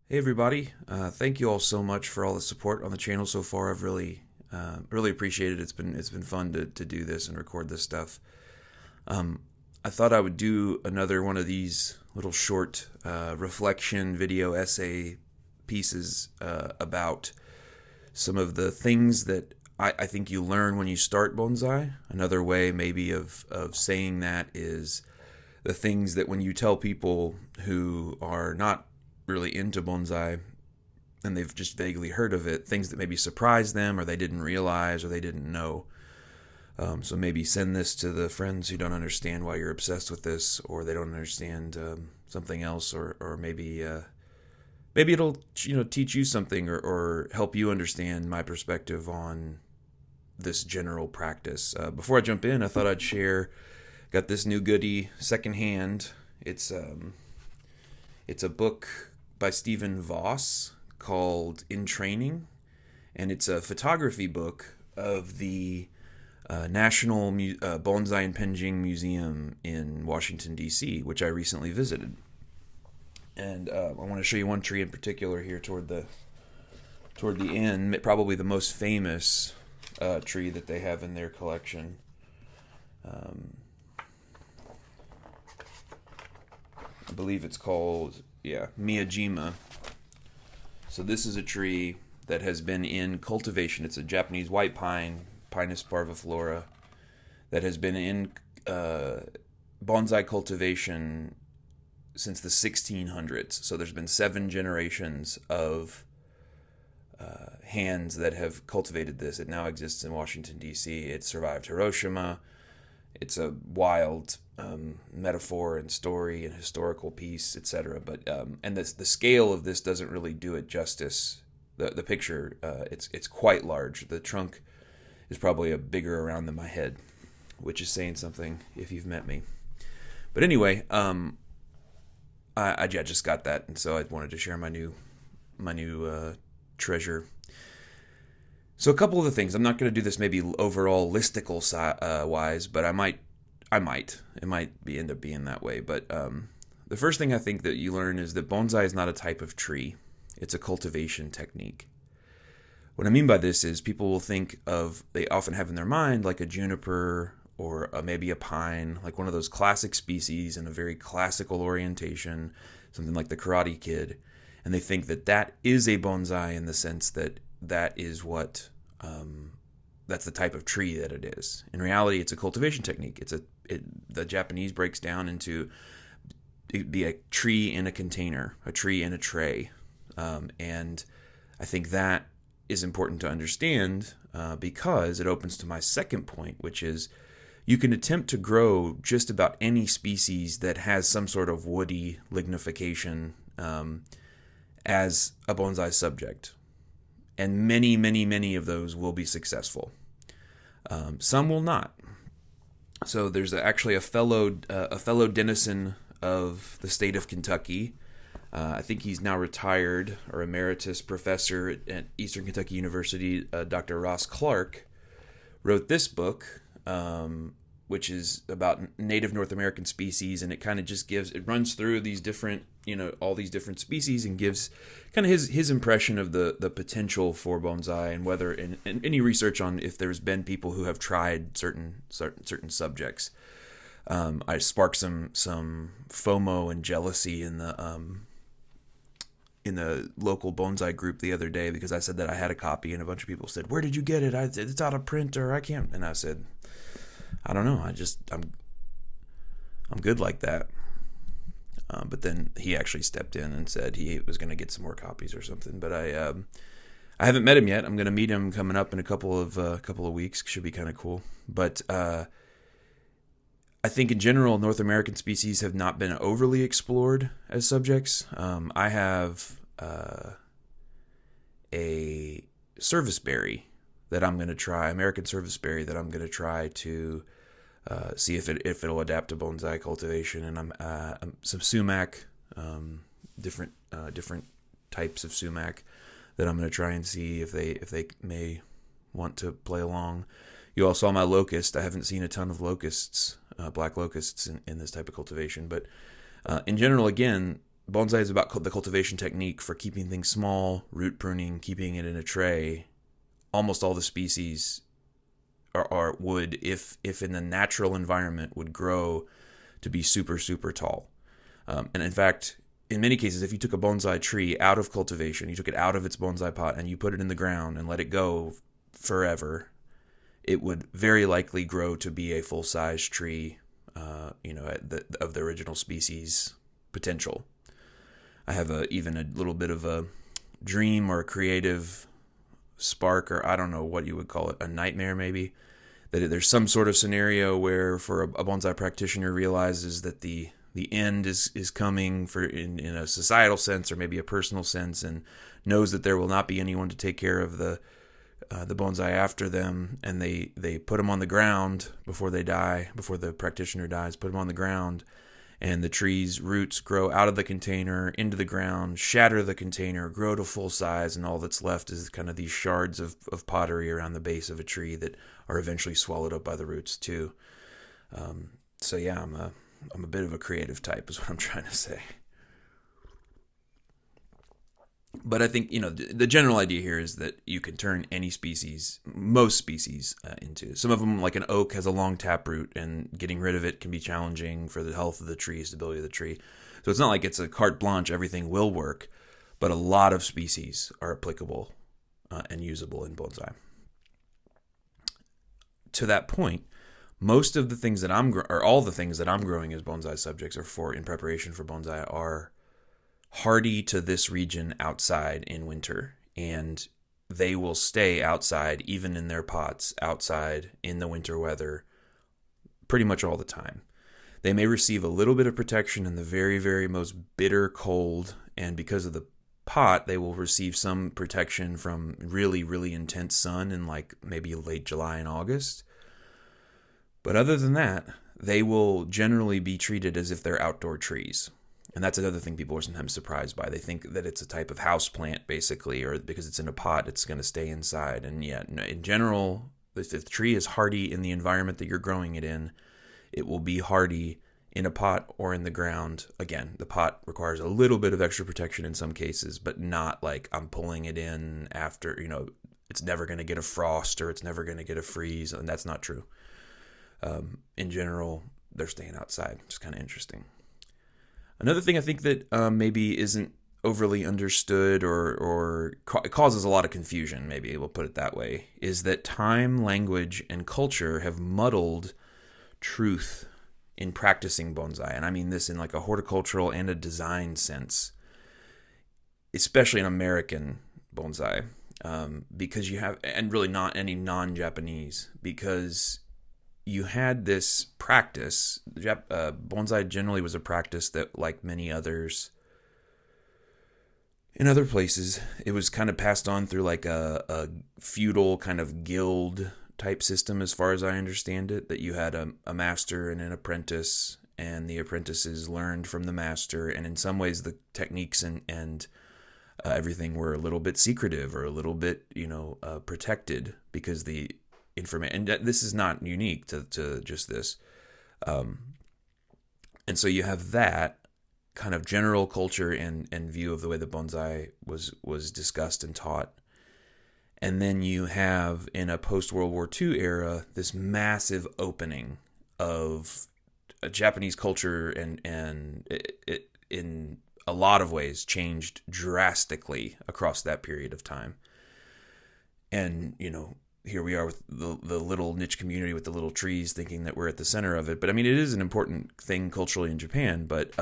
Hey everybody! Thank you all so much for all the support on the channel so far. I've really appreciated it. It's been fun to do this and record this stuff. I thought I would do another one of these little short reflection video essay pieces about some of the things that I think you learn when you start bonsai. Another way maybe of saying that is the things that when you tell people who are not really into bonsai and they've just vaguely heard of it, things that maybe surprise them or they didn't realize or they didn't know. So maybe send this to the friends who don't understand why you're obsessed with this, or they don't understand something else, or maybe it'll teach you something, or help you understand my perspective on this general practice. Before I jump in, I thought I'd share. Got this new goodie secondhand. It's a book by Stephen Voss called In Training, and it's a photography book of the National Bonsai and Penjing Museum in Washington, D.C., which I recently visited. And I want to show you one tree in particular here toward the end, probably the most famous tree that they have in their collection. I believe it's called, Miyajima. So this is a tree that has been in cultivation. It's a Japanese white pine, Pinus parviflora, that has been in bonsai cultivation since the 1600s. So there's been 7 generations of hands that have cultivated this. It now exists in Washington, D.C. It survived Hiroshima. It's a wild metaphor and story and historical piece, etc. But and the scale of this doesn't really do it justice. The picture, it's quite large. The trunk is probably a bigger around than my head, which is saying something if you've met me. But anyway, I just got that, and so I wanted to share my new treasure. So a couple of the things. I'm not going to do this maybe overall listicle wise, but I might. It might end up being that way. But the first thing I think that you learn is that bonsai is not a type of tree. It's a cultivation technique. What I mean by this is people will think of, they often have in their mind like a juniper or maybe a pine, like one of those classic species in a very classical orientation, something like the Karate Kid. And they think that that is a bonsai in the sense that that is what that's the type of tree that it is. In reality, it's a cultivation technique. The Japanese breaks down into it'd be a tree in a container, a tree in a tray, and I think that is important to understand because it opens to my second point, which is you can attempt to grow just about any species that has some sort of woody lignification as a bonsai subject. And many, many, many of those will be successful. Some will not. So there's actually a fellow denizen of the state of Kentucky. I think he's now retired or emeritus professor at Eastern Kentucky University. Dr. Ross Clark wrote this book, which is about native North American species, and it kind of just runs through these different, all these different species and gives kind of his impression of the potential for bonsai and whether in any research on if there's been people who have tried certain subjects. I sparked some FOMO and jealousy in the local bonsai group the other day because I said that I had a copy and a bunch of people said, "Where did you get it? It's out of print or I can't." And I said, I don't know. I'm good like that. But then he actually stepped in and said he was going to get some more copies or something. But I haven't met him yet. I'm going to meet him coming up in a couple of weeks. Should be kind of cool. But I think in general, North American species have not been overly explored as subjects. I have a serviceberry that I'm going to try, American serviceberry that I'm going to try to see if it'll adapt to bonsai cultivation, and I'm some sumac, different types of sumac that I'm going to try and see if they may want to play along. You all saw my locust. I haven't seen a ton of locusts, black locusts in this type of cultivation, but in general, again, bonsai is about the cultivation technique for keeping things small, root pruning, keeping it in a tray. Almost all the species would, if in the natural environment, would grow to be super, super tall. And in fact, in many cases, if you took a bonsai tree out of cultivation, you took it out of its bonsai pot and you put it in the ground and let it go forever, it would very likely grow to be a full-size tree, of the original species potential. I have even a little bit of a dream or a creative spark, or I don't know what you would call it, a nightmare maybe, that there's some sort of scenario where for a bonsai practitioner realizes that the end is coming for in a societal sense or maybe a personal sense, and knows that there will not be anyone to take care of the bonsai after them, and they put them on the ground before they die, before the practitioner dies, put them on the ground, and the tree's roots grow out of the container into the ground, shatter the container, grow to full size, and all that's left is kind of these shards of pottery around the base of a tree that are eventually swallowed up by the roots too. So yeah, I'm a bit of a creative type is what I'm trying to say. But I think, the general idea here is that you can turn any species, most species, into. Some of them, like an oak, has a long taproot, and getting rid of it can be challenging for the health of the tree, stability of the tree. So it's not like it's a carte blanche, everything will work, but a lot of species are applicable and usable in bonsai. To that point, most of the things that all the things that I'm growing as bonsai subjects or in preparation for bonsai are hardy to this region outside in winter, and they will stay outside even in their pots outside in the winter weather pretty much all the time. They may receive a little bit of protection in the very, very most bitter cold, and because of the pot, they will receive some protection from really, really intense sun in like maybe late July and August. But other than that, they will generally be treated as if they're outdoor trees. And that's another thing people are sometimes surprised by. They think that it's a type of house plant, basically, or because it's in a pot, it's going to stay inside. And yet, in general, if the tree is hardy in the environment that you're growing it in, it will be hardy in a pot or in the ground. Again, the pot requires a little bit of extra protection in some cases, but not like I'm pulling it in after, it's never going to get a frost or it's never going to get a freeze. And that's not true. In general, they're staying outside. It's kind of interesting. Another thing I think that maybe isn't overly understood or causes a lot of confusion, maybe we'll put it that way, is that time, language, and culture have muddled truth in practicing bonsai. And I mean this in like a horticultural and a design sense, especially in American bonsai, because you have, and really not any non-Japanese, because you had this practice. Bonsai generally was a practice that, like many others in other places, it was kind of passed on through like a feudal kind of guild type system, as far as I understand it, that you had a master and an apprentice, and the apprentices learned from the master, and in some ways the techniques and everything were a little bit secretive or a little bit, protected, because the information, and this is not unique to just this. And so you have that kind of general culture and view of the way the bonsai was discussed and taught. And then you have, in a post-World War II era, this massive opening of a Japanese culture, and it in a lot of ways changed drastically across that period of time. And, here we are with the little niche community with the little trees, thinking that we're at the center of it. But I mean, it is an important thing culturally in Japan, but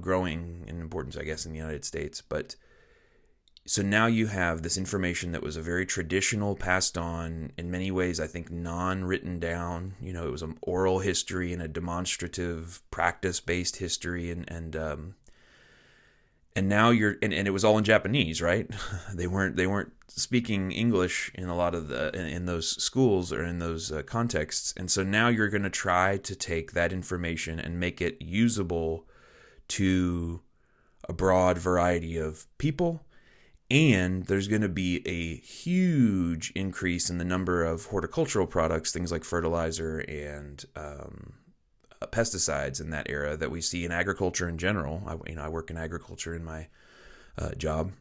growing in importance, I guess, in the United States. But so now you have this information that was a very traditional, passed on, in many ways, I think, non-written down. It was an oral history and a demonstrative, practice-based history, and now and it was all in Japanese, right? They weren't speaking English in a lot of in those schools or in those contexts. And so now you're going to try to take that information and make it usable to a broad variety of people. And there's going to be a huge increase in the number of horticultural products, things like fertilizer and pesticides in that era that we see in agriculture in general. I work in agriculture in my job.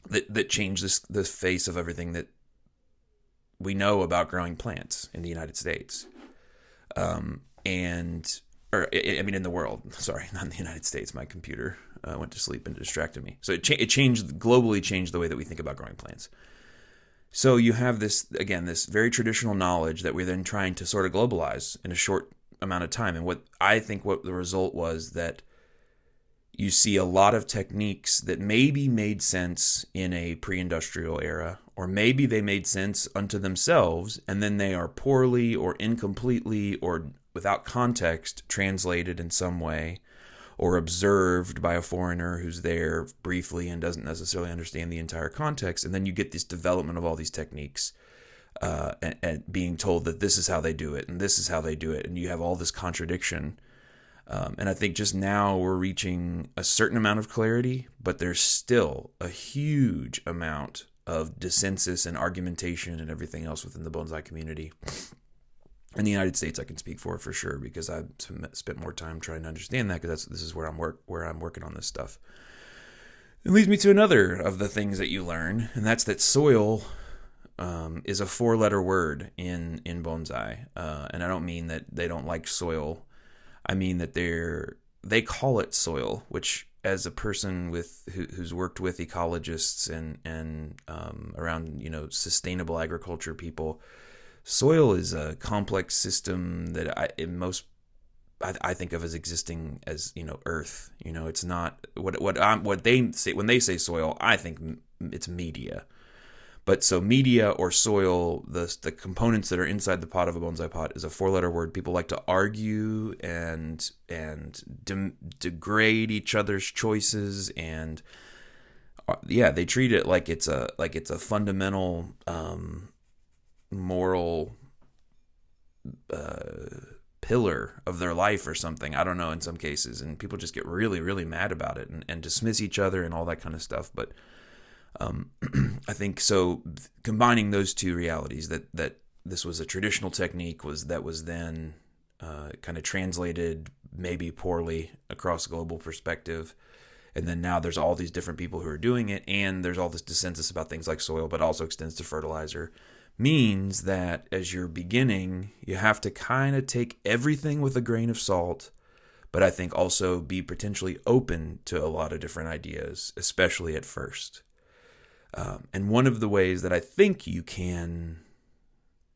That changed the face of everything that we know about growing plants in the United States, in the world. Sorry, not in the United States. My computer went to sleep and distracted me. So it globally changed the way that we think about growing plants. So you have this very traditional knowledge that we're then trying to sort of globalize in a short amount of time. And what the result was that you see a lot of techniques that maybe made sense in a pre-industrial era, or maybe they made sense unto themselves, and then they are poorly or incompletely or without context translated in some way, or observed by a foreigner who's there briefly and doesn't necessarily understand the entire context. And then you get this development of all these techniques and being told that this is how they do it and this is how they do it. And you have all this contradiction. And I think just now we're reaching a certain amount of clarity, but there's still a huge amount of dissensus and argumentation and everything else within the bonsai community. In the United States, I can speak for sure, because I've spent more time trying to understand that, because this is where I'm working on this stuff. It leads me to another of the things that you learn, and that's that soil is a 4-letter word in bonsai. And I don't mean that they don't like soil. I mean that they call it soil, which, as a person who's worked with ecologists and around sustainable agriculture people, soil is a complex system that I think of as existing as earth. It's not what they say when they say soil. I think it's media. But so media or soil, the components that are inside the pot of a bonsai pot, is a 4-letter word. People like to argue and degrade each other's choices, and they treat it like it's a fundamental moral pillar of their life or something. I don't know, in some cases, and people just get really, really mad about it and dismiss each other and all that kind of stuff. But I think so. Combining those two realities, that this was a traditional technique that was then kind of translated maybe poorly across a global perspective, and then now there's all these different people who are doing it, and there's all this dissensus about things like soil, but also extends to fertilizer, means that as you're beginning, you have to kind of take everything with a grain of salt, but I think also be potentially open to a lot of different ideas, especially at first. And one of the ways that I think you can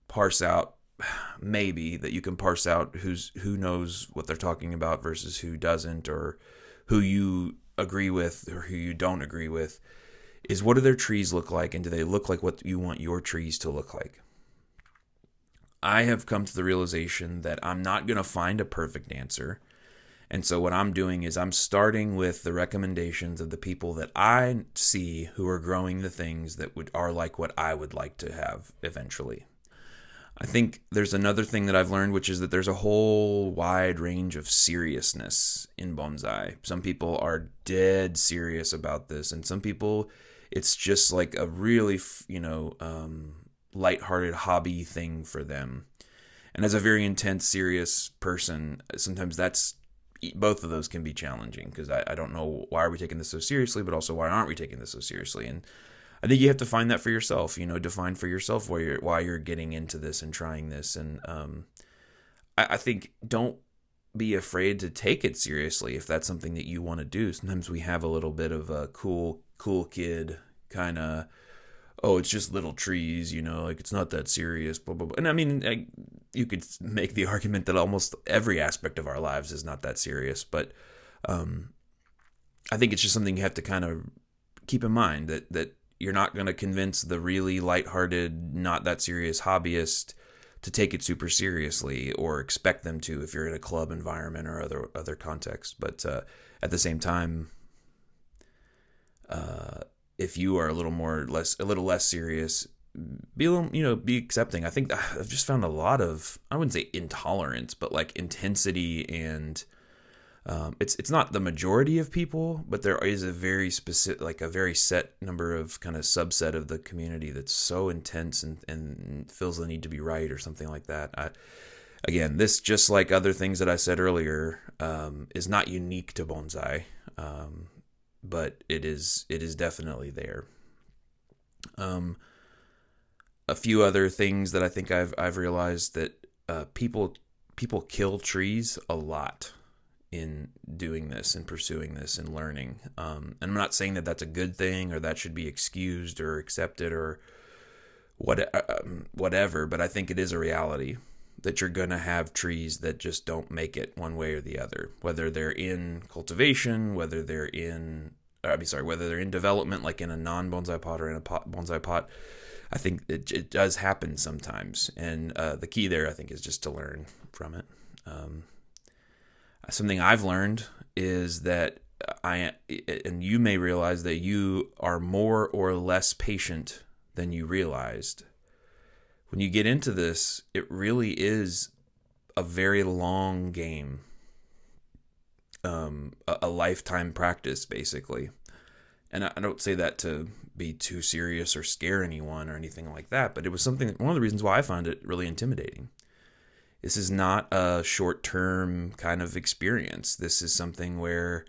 parse out, who knows what they're talking about versus who doesn't, or who you agree with or who you don't agree with, is what do their trees look like, and do they look like what you want your trees to look like? I have come to the realization that I'm not going to find a perfect answer. And so what I'm doing is I'm starting with the recommendations of the people that I see who are growing the things that are like what I would like to have eventually. I think there's another thing that I've learned, which is that there's a whole wide range of seriousness in bonsai. Some people are dead serious about this, and some people, it's just like a really, lighthearted hobby thing for them. And as a very intense, serious person, sometimes both of those can be challenging, because I don't know, why are we taking this so seriously, but also why aren't we taking this so seriously? And I think you have to find that for yourself, define for yourself why you're getting into this and trying this. And I think don't be afraid to take it seriously if that's something that you want to do. Sometimes we have a little bit of a cool kid kind of, oh, it's just little trees, like it's not that serious, blah, blah, blah. And I mean, you could make the argument that almost every aspect of our lives is not that serious, but I think it's just something you have to kind of keep in mind, that you're not going to convince the really lighthearted, not that serious hobbyist to take it super seriously, or expect them to if you're in a club environment or other context. But at the same time, if you are a little less serious, be accepting. I think I've just found a lot of, I wouldn't say intolerance, but like intensity, and it's not the majority of people, but there is a very specific, like a very set number of kind of subset of the community that's so intense and feels the need to be right or something like that. Again, this, just like other things that I said earlier, is not unique to bonsai, but it is definitely there. Um, a few other things that I think I've realized that people kill trees a lot in doing this and pursuing this and learning. And I'm not saying that that's a good thing or that should be excused or accepted or whatever, but I think it is a reality that you're going to have trees that just don't make it one way or the other, whether they're in cultivation, whether they're in, whether they're in development, like in a non-bonsai pot or in a bonsai pot. I think it does happen sometimes. And the key there, I think, is just to learn from it. Something I've learned is that and you may realize that you are more or less patient than you realized. When you get into this, it really is a very long game, a lifetime practice, basically. And I don't say that to be too serious or scare anyone or anything like that, but it was one of the reasons why I found it really intimidating. This is not a short-term kind of experience. This is something where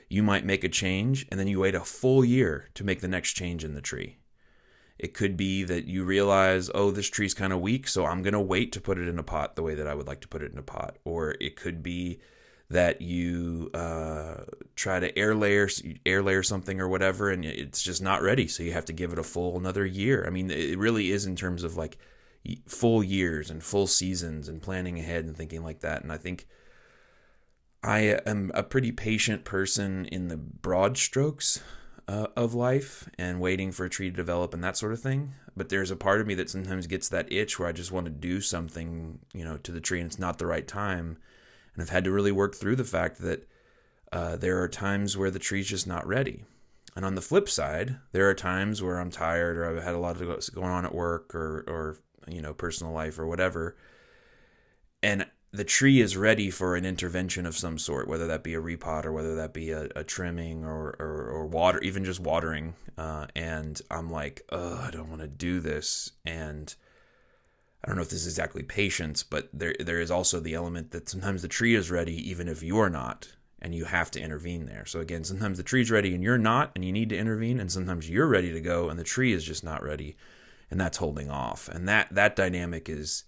you might make a change and then you wait a full year to make the next change in the tree. It could be that you realize, oh, this tree's kind of weak, so I'm going to wait to put it in a pot the way that I would like to put it in a pot. Or it could be that you try to air layer something or whatever, and it's just not ready, so you have to give it a full another year. I mean, it really is in terms of like full years and full seasons and planning ahead and thinking like that. And I think I am a pretty patient person in the broad strokes of life and waiting for a tree to develop and that sort of thing. But there's a part of me that sometimes gets that itch where I just want to do something, to the tree, and it's not the right time. And I've had to really work through the fact that there are times where the tree's just not ready. And on the flip side, there are times where I'm tired or I've had a lot of going on at work or personal life or whatever. And the tree is ready for an intervention of some sort, whether that be a repot or whether that be a trimming or water, even just watering. And I'm like, I don't want to do this. And I don't know if this is exactly patience, but there is also the element that sometimes the tree is ready even if you're not, and you have to intervene there. So again, sometimes the tree's ready and you're not, and you need to intervene, and sometimes you're ready to go and the tree is just not ready, and that's holding off. And that dynamic is,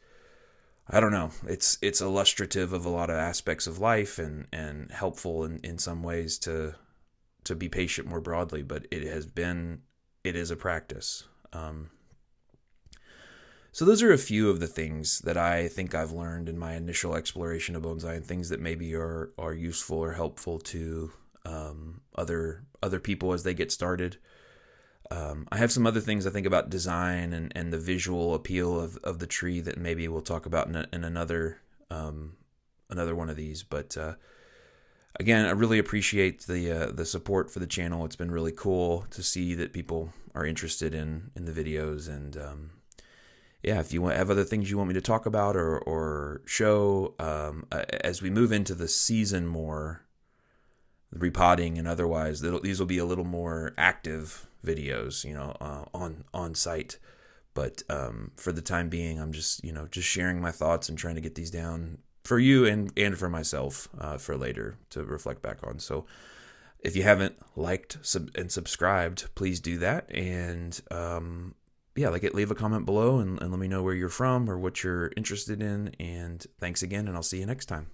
I don't know, it's illustrative of a lot of aspects of life and helpful in some ways to be patient more broadly, but it is a practice. So those are a few of the things that I think I've learned in my initial exploration of bonsai, and things that maybe are useful or helpful to other people as they get started. I have some other things I think about design and the visual appeal of the tree that maybe we'll talk about in another one of these. But again, I really appreciate the support for the channel. It's been really cool to see that people are interested in the videos. And if you have other things you want me to talk about or show as we move into the season more, repotting and otherwise, these will be a little more active videos, on site. But for the time being, I'm just sharing my thoughts and trying to get these down for you and for myself for later to reflect back on. So if you haven't liked and subscribed, please do that. And leave a comment below and let me know where you're from or what you're interested in. And thanks again, and I'll see you next time.